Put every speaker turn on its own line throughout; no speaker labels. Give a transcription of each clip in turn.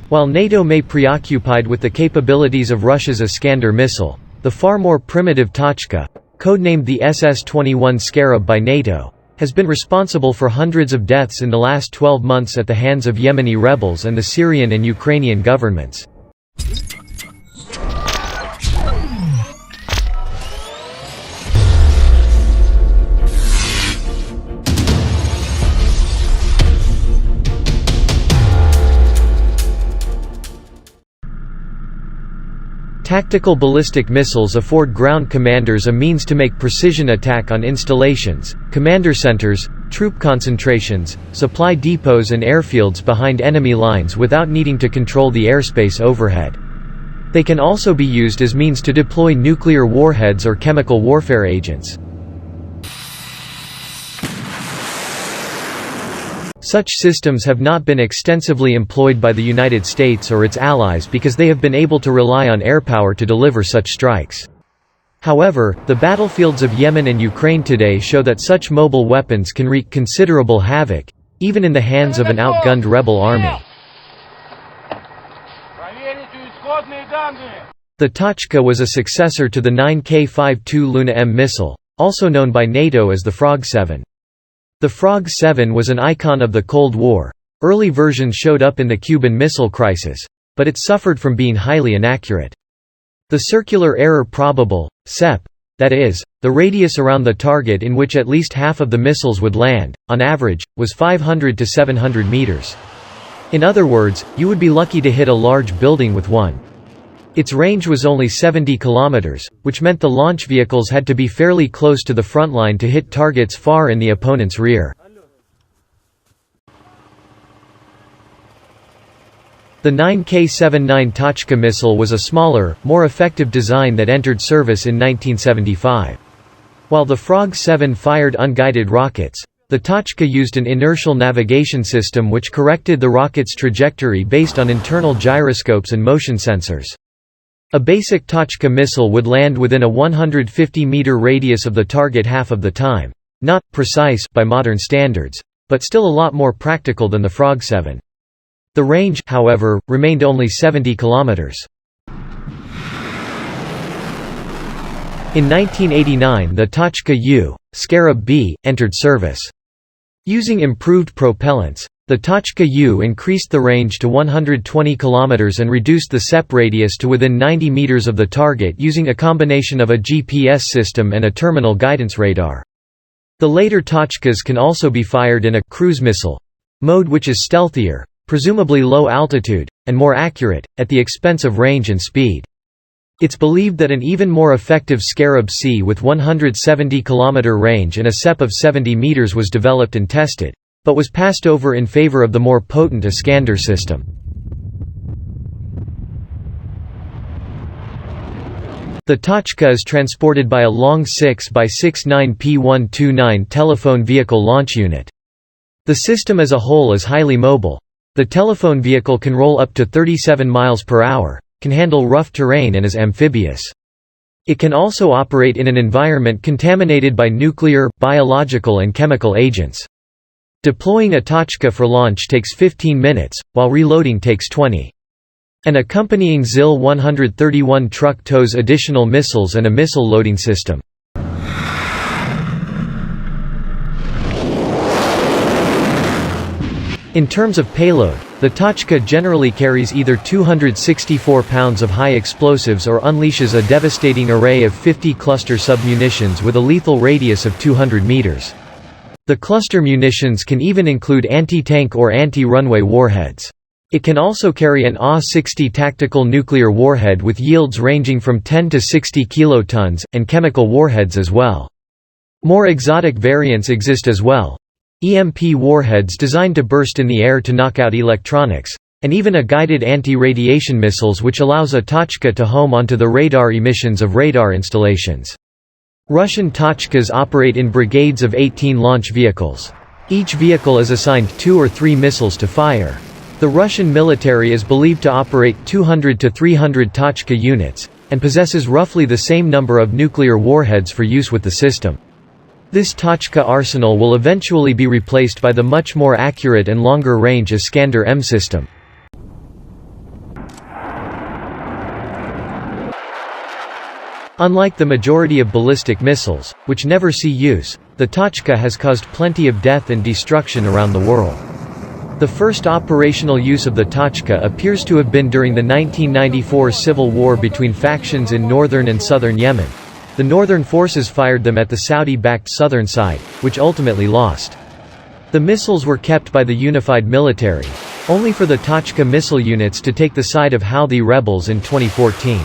While NATO may be preoccupied with the capabilities of Russia's Iskander missile, the far more primitive Tochka, codenamed the SS-21 Scarab by NATO, has been responsible for hundreds of deaths in the last 12 months at the hands of Yemeni rebels and the Syrian and Ukrainian governments. Tactical ballistic missiles afford ground commanders a means to make precision attack on installations, commander centers, troop concentrations, supply depots and airfields behind enemy lines without needing to control the airspace overhead. They can also be used as means to deploy nuclear warheads or chemical warfare agents. Such systems have not been extensively employed by the United States or its allies because they have been able to rely on airpower to deliver such strikes. However, the battlefields of Yemen and Ukraine today show that such mobile weapons can wreak considerable havoc, even in the hands of an outgunned rebel army. The Tochka was a successor to the 9K-52 Luna-M missile, also known by NATO as the Frog-7. The Frog-7 was an icon of the Cold War. Early versions showed up in the Cuban Missile Crisis, but it suffered from being highly inaccurate. The circular error probable, CEP, that is, the radius around the target in which at least half of the missiles would land, on average, was 500 to 700 meters. In other words, you would be lucky to hit a large building with one. Its range was only 70 kilometers, which meant the launch vehicles had to be fairly close to the front line to hit targets far in the opponent's rear. The 9K-79 Tochka missile was a smaller, more effective design that entered service in 1975. While the Frog-7 fired unguided rockets, the Tochka used an inertial navigation system which corrected the rocket's trajectory based on internal gyroscopes and motion sensors. A basic Tochka missile would land within a 150-meter radius of the target half of the time. Not precise by modern standards, but still a lot more practical than the Frog-7. The range, however, remained only 70 kilometers. In 1989 the Tochka-U, Scarab B, entered service. Using improved propellants, the Tochka-U increased the range to 120 km and reduced the CEP radius to within 90 meters of the target using a combination of a GPS system and a terminal guidance radar. The later Tochkas can also be fired in a cruise missile mode, which is stealthier, presumably low altitude, and more accurate, at the expense of range and speed. It's believed that an even more effective Scarab C with 170 km range and a CEP of 70 meters was developed and tested, but was passed over in favor of the more potent Iskander system. The Tochka is transported by a long 6x6 9P129 telephone vehicle launch unit. The system as a whole is highly mobile. The telephone vehicle can roll up to 37 miles per hour, can handle rough terrain and is amphibious. It can also operate in an environment contaminated by nuclear, biological and chemical agents. Deploying a Tochka for launch takes 15 minutes, while reloading takes 20. An accompanying ZIL-131 truck tows additional missiles and a missile loading system. In terms of payload, the Tochka generally carries either 264 pounds of high explosives or unleashes a devastating array of 50 cluster submunitions with a lethal radius of 200 meters. The cluster munitions can even include anti-tank or anti-runway warheads. It can also carry an AW-60 tactical nuclear warhead with yields ranging from 10 to 60 kilotons, and chemical warheads as well. More exotic variants exist as well. EMP warheads designed to burst in the air to knock out electronics, and even a guided anti-radiation missiles which allows a Tochka to home onto the radar emissions of radar installations. Russian Tochkas operate in brigades of 18 launch vehicles. Each vehicle is assigned 2 or 3 missiles to fire. The Russian military is believed to operate 200 to 300 Tochka units, and possesses roughly the same number of nuclear warheads for use with the system. This Tochka arsenal will eventually be replaced by the much more accurate and longer-range Iskander-M system. Unlike the majority of ballistic missiles, which never see use, the Tochka has caused plenty of death and destruction around the world. The first operational use of the Tochka appears to have been during the 1994 civil war between factions in northern and southern Yemen. The northern forces fired them at the Saudi-backed southern side, which ultimately lost. The missiles were kept by the unified military, only for the Tochka missile units to take the side of Houthi rebels in 2014.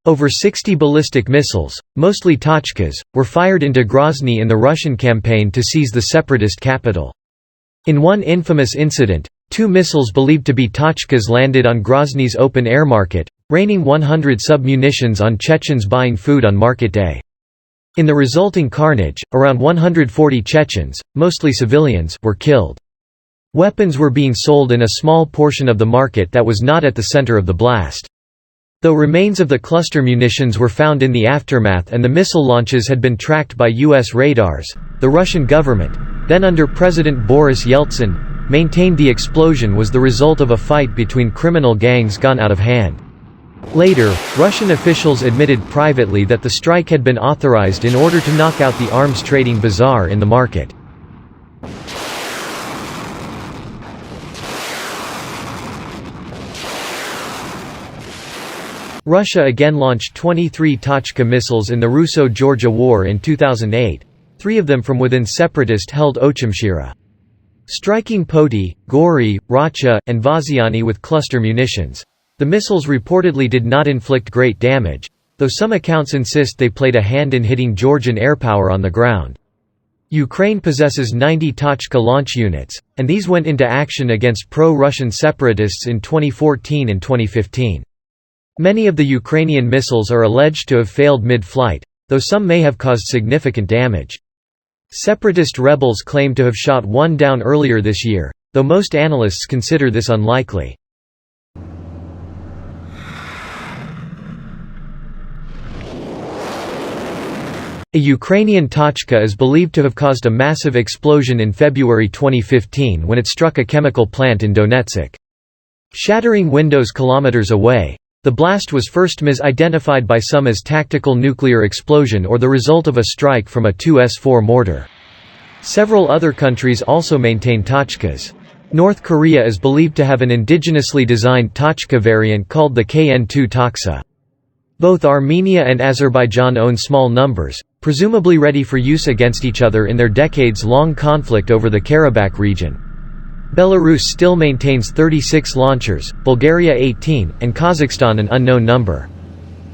Over 60 ballistic missiles, mostly Tochkas, were fired into Grozny in the Russian campaign to seize the separatist capital. In one infamous incident, 2 missiles believed to be Tochkas landed on Grozny's open-air market, raining 100 sub-munitions on Chechens buying food on market day. In the resulting carnage, around 140 Chechens, mostly civilians, were killed. Weapons were being sold in a small portion of the market that was not at the center of the blast. Though remains of the cluster munitions were found in the aftermath and the missile launches had been tracked by U.S. radars, the Russian government, then under President Boris Yeltsin, maintained the explosion was the result of a fight between criminal gangs gone out of hand. Later, Russian officials admitted privately that the strike had been authorized in order to knock out the arms trading bazaar in the market. Russia again launched 23 Tochka missiles in the Russo-Georgia War in 2008, 3 of them from within separatist-held Ochimchira. Striking Poti, Gori, Racha, and Vaziani with cluster munitions. The missiles reportedly did not inflict great damage, though some accounts insist they played a hand in hitting Georgian airpower on the ground. Ukraine possesses 90 Tochka launch units, and these went into action against pro-Russian separatists in 2014 and 2015. Many of the Ukrainian missiles are alleged to have failed mid-flight, though some may have caused significant damage. Separatist rebels claim to have shot one down earlier this year, though most analysts consider this unlikely. A Ukrainian Tochka is believed to have caused a massive explosion in February 2015 when it struck a chemical plant in Donetsk. Shattering windows kilometers away, the blast was first misidentified by some as tactical nuclear explosion or the result of a strike from a 2S-4 mortar. Several other countries also maintain Tochkas. North Korea is believed to have an indigenously designed Tochka variant called the KN-2 Toksa. Both Armenia and Azerbaijan own small numbers, presumably ready for use against each other in their decades-long conflict over the Karabakh region. Belarus still maintains 36 launchers, Bulgaria 18, and Kazakhstan an unknown number.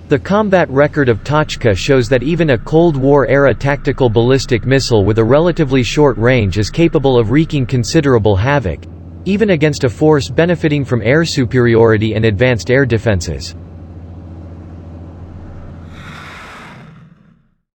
The combat record of Tochka shows that even a Cold War-era tactical ballistic missile with a relatively short range is capable of wreaking considerable havoc, even against a force benefiting from air superiority and advanced air defenses.